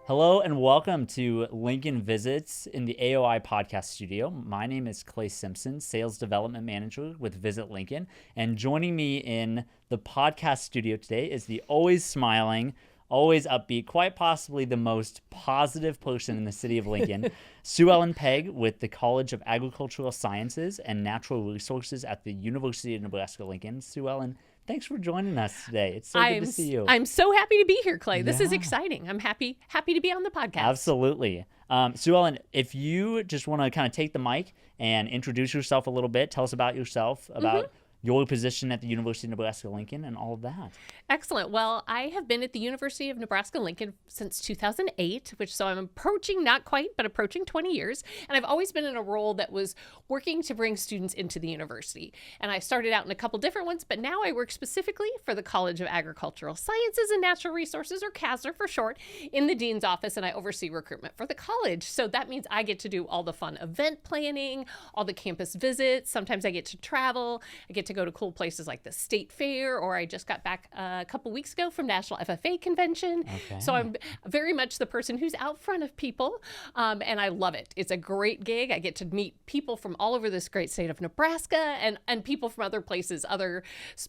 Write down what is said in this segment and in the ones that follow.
Hello and welcome to Lincoln Visits in the AOI Podcast Studio. My name is Clay Simpson, Sales Development Manager with Visit Lincoln. And joining me in the podcast studio today is the always smiling, always upbeat, quite possibly the most positive person in the city of Lincoln, Ellen Pegg with the College of Agricultural Sciences and Natural Resources at the University of Nebraska-Lincoln. Ellen, thanks for joining us today. It's so good to see you. I'm so happy to be here, Clay. This is exciting. I'm happy to be on the podcast. Absolutely. Ellen, if you just want to kind of take the mic and introduce yourself a little bit, tell us about yourself, about your position at the University of Nebraska-Lincoln and all of that. Excellent. Well, I have been at the University of Nebraska-Lincoln since 2008, so I'm approaching, not quite, but approaching 20 years. And I've always been in a role that was working to bring students into the university. And I started out in a couple different ones, but now I work specifically for the College of Agricultural Sciences and Natural Resources, or CASNR for short, in the dean's office, and I oversee recruitment for the college. So that means I get to do all the fun event planning, all the campus visits. Sometimes I get to travel. I get to go to cool places like the State Fair, or I just got back a couple weeks ago from National FFA Convention. Okay. So I'm very much the person who's out front of people, and I love it. It's a great gig. I get to meet people from all over this great state of Nebraska and people from other places, other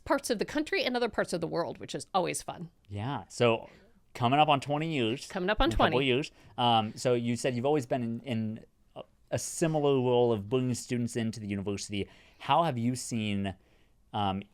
parts of the country and other parts of the world, which is always fun. Yeah. So coming up on 20 years. Coming up on 20. Couple years. So you said you've always been in a similar role of bringing students into the university. How have you seen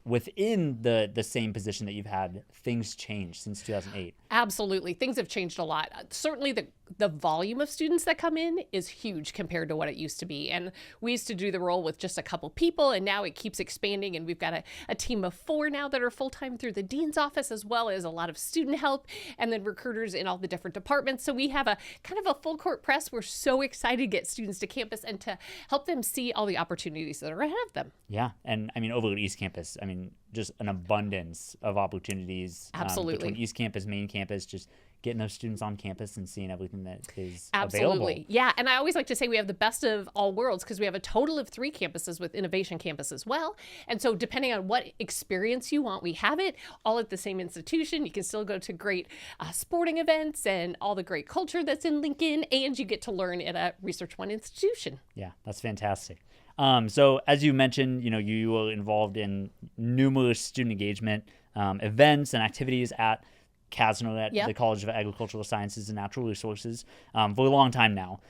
within the same position that you've had, things change since 2008? Absolutely. Things have changed a lot. Certainly the volume of students that come in is huge compared to what it used to be. And we used to do the role with just a couple people, and now it keeps expanding. And we've got a team of 4 now that are full-time through the dean's office, as well as a lot of student help and then recruiters in all the different departments. So we have a kind of a full court press. We're so excited to get students to campus and to help them see all the opportunities that are ahead of them. Yeah. And I mean, over at East Campus, I mean, just an abundance of opportunities. Absolutely. Between East Campus, main campus, just getting those students on campus and seeing everything that is Absolutely. available. Yeah. And I always like to say we have the best of all worlds because we have a total of 3 campuses with Innovation Campus as well. And so depending on what experience you want, we have it all at the same institution. You can still go to great sporting events and all the great culture that's in Lincoln, and you get to learn at a Research One institution. Yeah, that's fantastic. So as you mentioned, you were involved in numerous student engagement events and activities at CASNR, at the College of Agricultural Sciences and Natural Resources, for a long time now.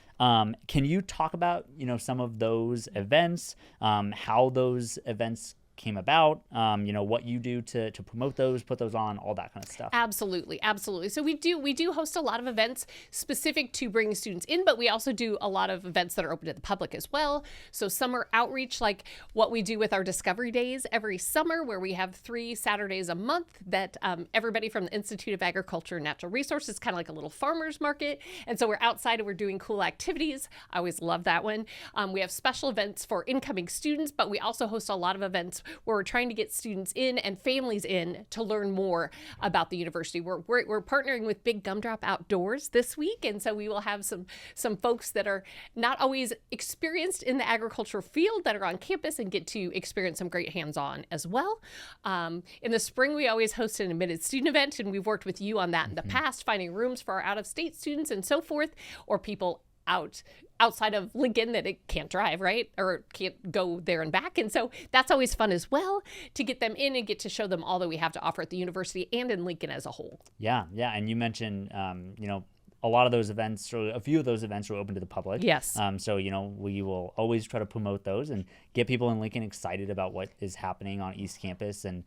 Can you talk about, some of those events, how those events came about, what you do to promote those, put those on, all that kind of stuff? Absolutely. So we do host a lot of events specific to bringing students in, but we also do a lot of events that are open to the public as well. So summer outreach, like what we do with our Discovery Days every summer, where we have 3 Saturdays a month that everybody from the Institute of Agriculture and Natural Resources, kind of like a little farmer's market. And so we're outside and we're doing cool activities. I always love that one. We have special events for incoming students, but we also host a lot of events where we're trying to get students in and families in to learn more about the university. We're partnering with Big Gumdrop Outdoors this week, and so we will have some folks that are not always experienced in the agricultural field that are on campus and get to experience some great hands-on as well. In the spring, we always host an admitted student event, and we've worked with you on that in the past, finding rooms for our out-of-state students and so forth, or people outside of Lincoln that it can't drive, right? Or can't go there and back. And so that's always fun as well, to get them in and get to show them all that we have to offer at the university and in Lincoln as a whole. Yeah. And you mentioned, a lot of those events, or a few of those events, are open to the public. Yes. So, we will always try to promote those and get people in Lincoln excited about what is happening on East Campus and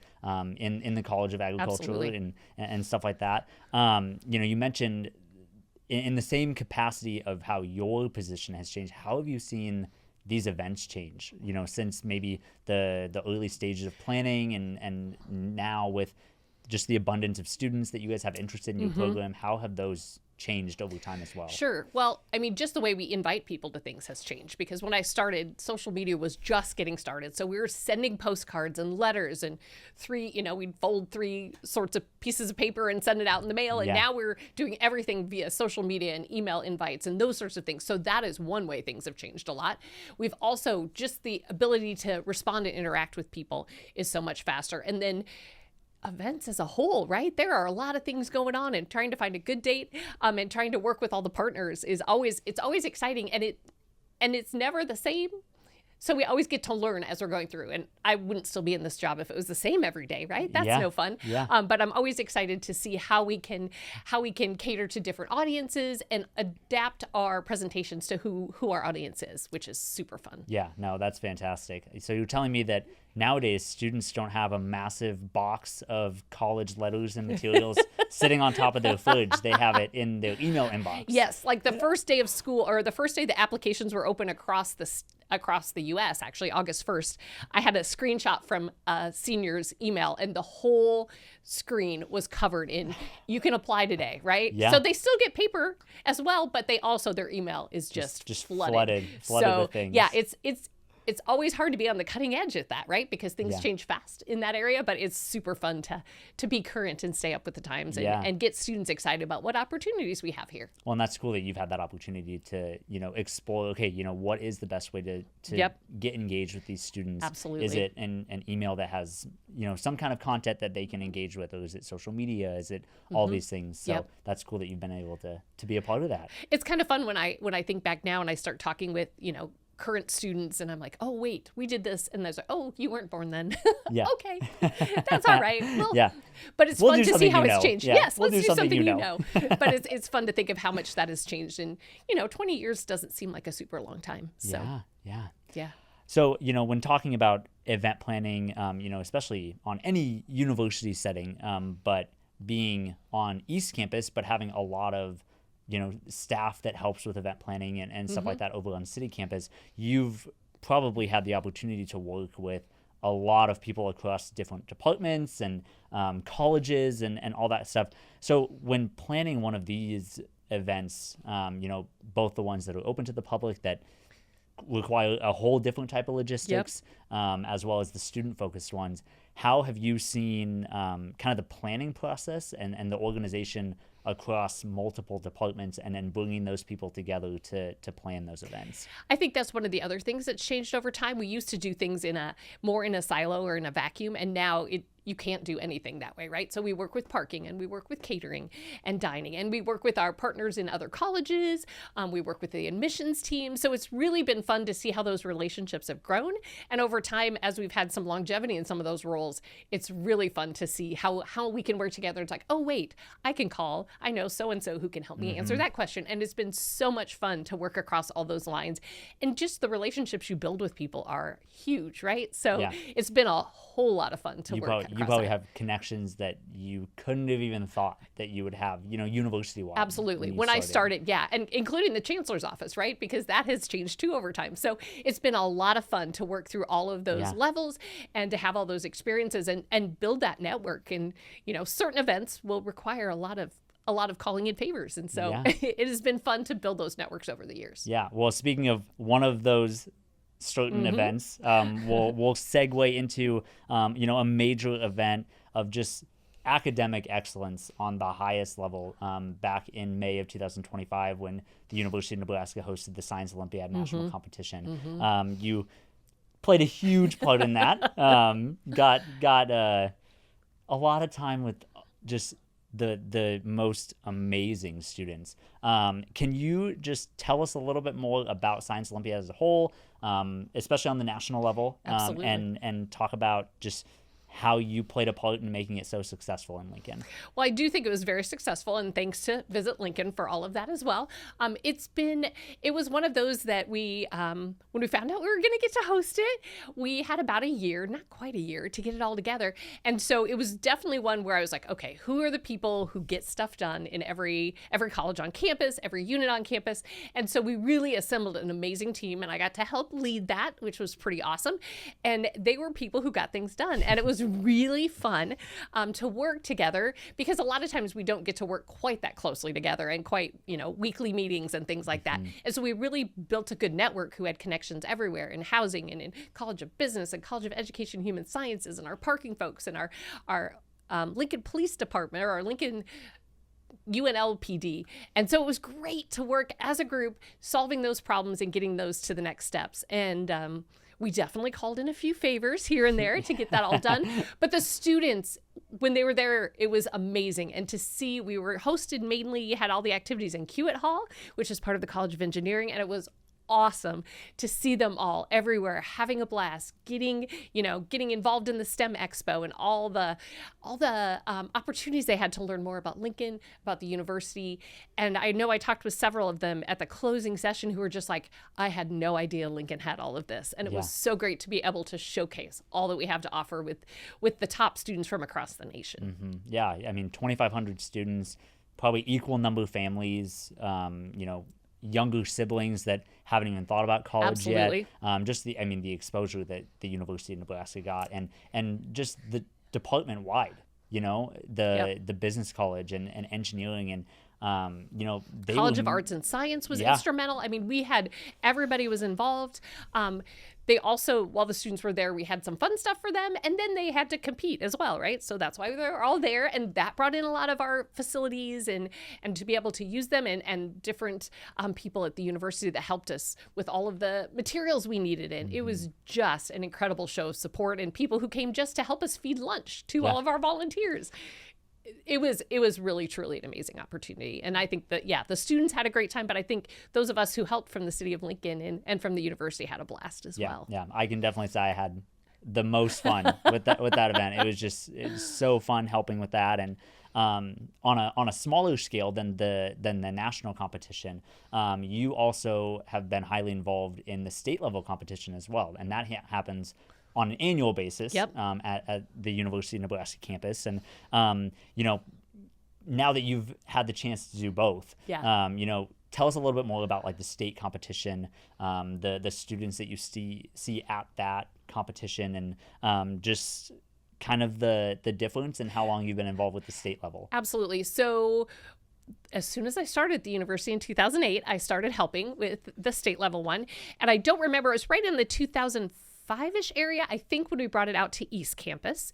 in the College of Agriculture and stuff like that. You mentioned in the same capacity of how your position has changed, how have you seen these events change, since maybe the early stages of planning and now with just the abundance of students that you guys have interested in your program, how have those changed over time as well? Sure. Well, I mean, just the way we invite people to things has changed, because when I started, social media was just getting started. So we were sending postcards and letters and we'd fold 3 sorts of pieces of paper and send it out in the mail. And now we're doing everything via social media and email invites and those sorts of things. So that is one way things have changed a lot. We've also, just the ability to respond and interact with people is so much faster. And then events as a whole, right? There are a lot of things going on, and trying to find a good date and trying to work with all the partners is always exciting, and it's never the same. So we always get to learn as we're going through, and I wouldn't still be in this job if it was the same every day, right? That's no fun. Yeah. But I'm always excited to see how we can cater to different audiences and adapt our presentations to who our audience is, which is super fun. Yeah, no, that's fantastic. So you're telling me that nowadays students don't have a massive box of college letters and materials sitting on top of their fridge. They have it in their email inbox. Yes, like the first day of school, or the first day the applications were open across the U.S., actually August 1st, I had a screenshot from a senior's email, and the whole screen was covered in, you can apply today, right? Yeah. So they still get paper as well, but their email is just flooded with things. Yeah, it's always hard to be on the cutting edge at that, right? Because things change fast in that area, but it's super fun to be current and stay up with the times and get students excited about what opportunities we have here. Well, and that's cool that you've had that opportunity to, explore, okay, what is the best way to get engaged with these students? Absolutely. Is it an email that has, some kind of content that they can engage with, or is it social media? Is it all these things? So that's cool that you've been able to be a part of that. It's kind of fun when I think back now and I start talking with, current students, and I'm like, oh wait, we did this, and there's like, oh, you weren't born then. Yeah. Okay, that's all right. Well, yeah, but it's fun to see how it's changed. Yeah. Yes, we'll let's do something you know. But it's fun to think of how much that has changed, and 20 years doesn't seem like a super long time. So yeah. So when talking about event planning, especially on any university setting, but being on East Campus, but having a lot of staff that helps with event planning and stuff like that over on City Campus, you've probably had the opportunity to work with a lot of people across different departments and colleges and all that stuff. So when planning one of these events, both the ones that are open to the public that require a whole different type of logistics, as well as the student-focused ones, how have you seen kind of the planning process and the organization across multiple departments, and then bringing those people together to plan those events? I think that's one of the other things that's changed over time. We used to do things more in a silo or in a vacuum, and now you can't do anything that way, right? So we work with parking, and we work with catering and dining, and we work with our partners in other colleges. We work with the admissions team. So it's really been fun to see how those relationships have grown. And over time, as we've had some longevity in some of those roles, it's really fun to see how we can work together. It's like, oh, wait, I can call. I know so-and-so who can help me answer that question. And it's been so much fun to work across all those lines. And just the relationships you build with people are huge, right? So it's been a whole lot of fun to work. You probably have connections that you couldn't have even thought that you would have, university-wide. Absolutely. When I started, and including the chancellor's office, right? Because that has changed too over time. So it's been a lot of fun to work through all of those levels and to have all those experiences and build that network. And, certain events will require a lot of calling in favors. And so it has been fun to build those networks over the years. Yeah. Well, speaking of one of those certain events, we'll segue into, a major event of just academic excellence on the highest level back in May of 2025 when the University of Nebraska hosted the Science Olympiad national competition. You played a huge part in that. Got a lot of time with just the most amazing students. Can you just tell us a little bit more about Science Olympiad as a whole, especially on the national level, and talk about just how you played a part in making it so successful in Lincoln? Well, I do think it was very successful, and thanks to Visit Lincoln for all of that as well. It was one of those that we, when we found out we were going to get to host it, we had about a year, not quite a year, to get it all together. And so it was definitely one where I was like, okay, who are the people who get stuff done in every college on campus, every unit on campus? And so we really assembled an amazing team, and I got to help lead that, which was pretty awesome. And they were people who got things done. And it was really fun to work together, because a lot of times we don't get to work quite that closely together and quite, weekly meetings and things like that. And so we really built a good network who had connections everywhere in housing and in College of Business and College of Education and Human Sciences and our parking folks and our Lincoln Police Department or our Lincoln UNL PD. And so it was great to work as a group, solving those problems and getting those to the next steps. And we definitely called in a few favors here and there to get that all done. But the students when they were there, it was amazing. And to see, we were hosted mainly, had all the activities in Hewitt Hall, which is part of the College of Engineering. And it was awesome to see them all everywhere having a blast, getting involved in the STEM Expo and all the opportunities they had to learn more about Lincoln, about the university. And I know I talked with several of them at the closing session who were just like, I had no idea Lincoln had all of this. And it was so great to be able to showcase all that we have to offer with the top students from across the nation. Mm-hmm. Yeah, I mean, 2,500 students, probably equal number of families, younger siblings that haven't even thought about college yet. Just the exposure that the University of Nebraska got, and just the department wide, the business college and engineering and College of Arts and Science was instrumental. I mean, everybody was involved. They also, while the students were there, we had some fun stuff for them, and then they had to compete as well, right? So that's why they're all there, and that brought in a lot of our facilities and to be able to use them and different people at the university that helped us with all of the materials we needed. And it was just an incredible show of support, and people who came just to help us feed lunch to all of our volunteers. It was really, truly an amazing opportunity. And I think that, the students had a great time, but I think those of us who helped from the city of Lincoln and from the university had a blast as well. Yeah, I can definitely say I had the most fun with that event. It was so fun helping with that. And on a smaller scale than the national competition, you also have been highly involved in the state level competition as well. And that happens on an annual basis at the University of Nebraska campus. And, now that you've had the chance to do both, tell us a little bit more about like the state competition, the students that you see at that competition, and just kind of the difference and how long you've been involved with the state level. Absolutely. So as soon as I started at the university in 2008, I started helping with the state level one. And I don't remember, it was right in the 2005-ish area, I think, when we brought it out to East Campus,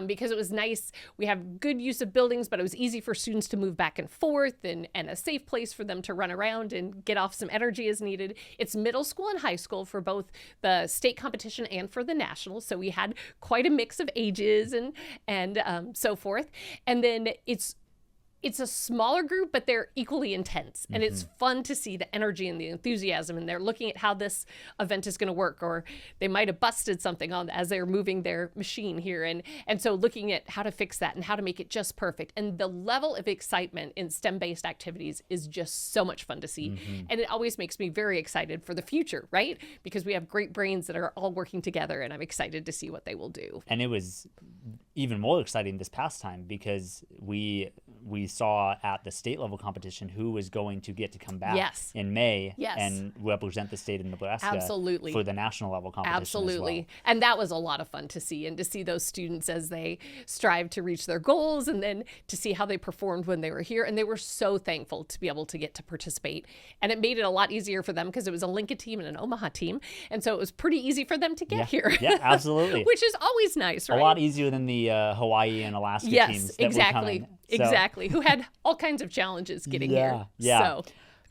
because it was nice. We have good use of buildings, but it was easy for students to move back and forth and a safe place for them to run around and get off some energy as needed. It's middle school and high school for both the state competition and for the national. So we had quite a mix of ages and so forth. And then it's a smaller group, but they're equally intense. And it's fun to see the energy and the enthusiasm. And they're looking at how this event is going to work, or they might have busted something on as they're moving their machine here. And so looking at how to fix that and how to make it just perfect. And the level of excitement in STEM-based activities is just so much fun to see. And it always makes me very excited for the future, right? Because we have great brains that are all working together, and I'm excited to see what they will do. And it was even more exciting this past time because we saw at the state level competition who was going to get to come back in May and represent the state of Nebraska for the national level competition as well. And that was a lot of fun to see, and to see those students as they strive to reach their goals, and then to see how they performed when they were here. And they were so thankful to be able to get to participate. And it made it a lot easier for them because it was a Lincoln team and an Omaha team. And so it was pretty easy for them to get here. Yeah, absolutely. Which is always nice, right? A lot easier than the Hawaii and Alaska teams that were coming. Exactly. Who had all kinds of challenges getting here. Yeah. So.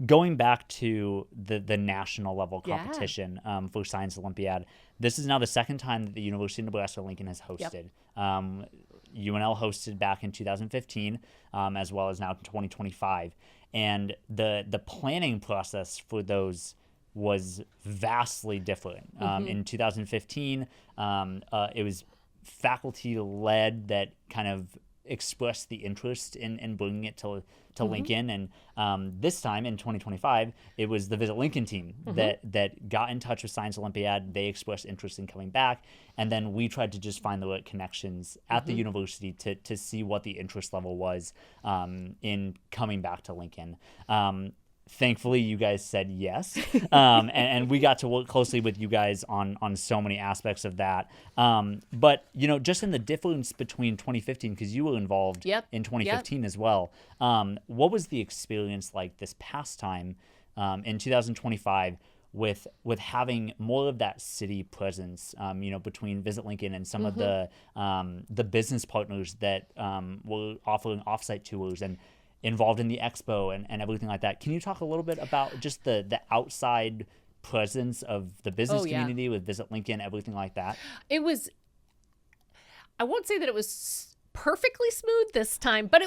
Going back to the national level competition for Science Olympiad, this is now the second time that the University of Nebraska-Lincoln has hosted. UNL hosted back in 2015, as well as now in 2025. And the planning process for those was vastly different. In 2015, it was faculty-led that kind of expressed the interest in bringing it to Lincoln, and this time in 2025 it was the Visit Lincoln team that got in touch with Science Olympiad. They expressed interest in coming back, and then we tried to just find the right connections at the university to see what the interest level was in coming back to Lincoln. Thankfully, you guys said yes, and we got to work closely with you guys on so many aspects of that. But, just in the difference between 2015, because you were involved in 2015 as well, what was the experience like this past time in 2025 with having more of that city presence, between Visit Lincoln and some of the business partners that were offering offsite tours and involved in the expo and everything like that. Can you talk a little bit about just the outside presence of the business community with Visit Lincoln, everything like that? I won't say that it was perfectly smooth this time, but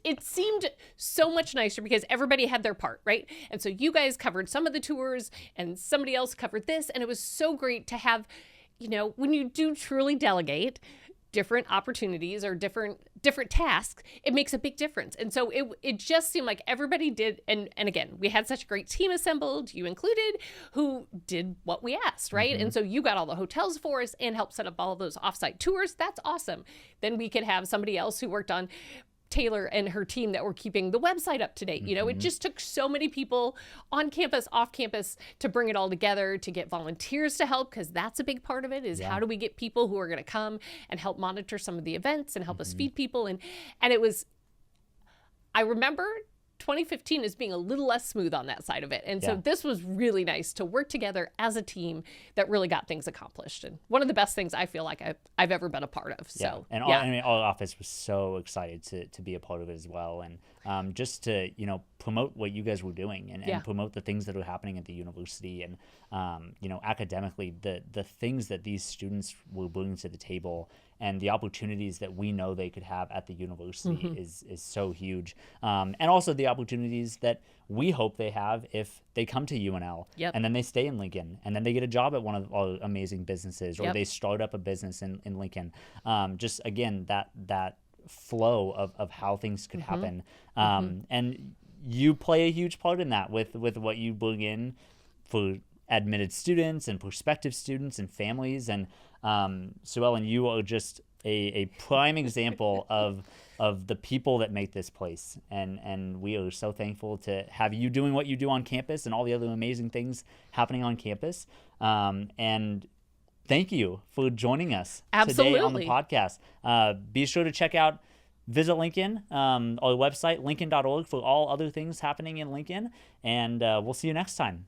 it seemed so much nicer because everybody had their part, right? And so you guys covered some of the tours and somebody else covered this. And it was so great to have, when you do truly delegate different opportunities or different tasks, it makes a big difference. And so it just seemed like everybody did. And again, we had such a great team assembled, you included, who did what we asked, right? Mm-hmm. And so you got all the hotels for us and helped set up all those offsite tours. That's awesome. Then we could have somebody else who worked on Taylor and her team that were keeping the website up to date. It just took so many people on campus, off campus to bring it all together, to get volunteers to help, because that's a big part of it is how do we get people who are going to come and help monitor some of the events and help us feed people. And it was, I remember 2015 as being a little less smooth on that side of it. And so this was really nice to work together as a team that really got things accomplished. And one of the best things I feel like I've ever been a part of. So, and all office was so excited to be a part of it as well. And just to, promote what you guys were doing and promote the things that are happening at the university and, academically, the things that these students were bringing to the table and the opportunities that we know they could have at the university is so huge. And also the opportunities that we hope they have if they come to UNL and then they stay in Lincoln and then they get a job at one of our amazing businesses or they start up a business in Lincoln. Just again, that flow of how things could happen. And you play a huge part in that with what you bring in for admitted students and prospective students and families. And so Ellen, you are just a prime example of the people that make this place. And we are so thankful to have you doing what you do on campus and all the other amazing things happening on campus. And thank you for joining us today on the podcast. Be sure to visit Lincoln, our website, lincoln.org, for all other things happening in Lincoln. And we'll see you next time.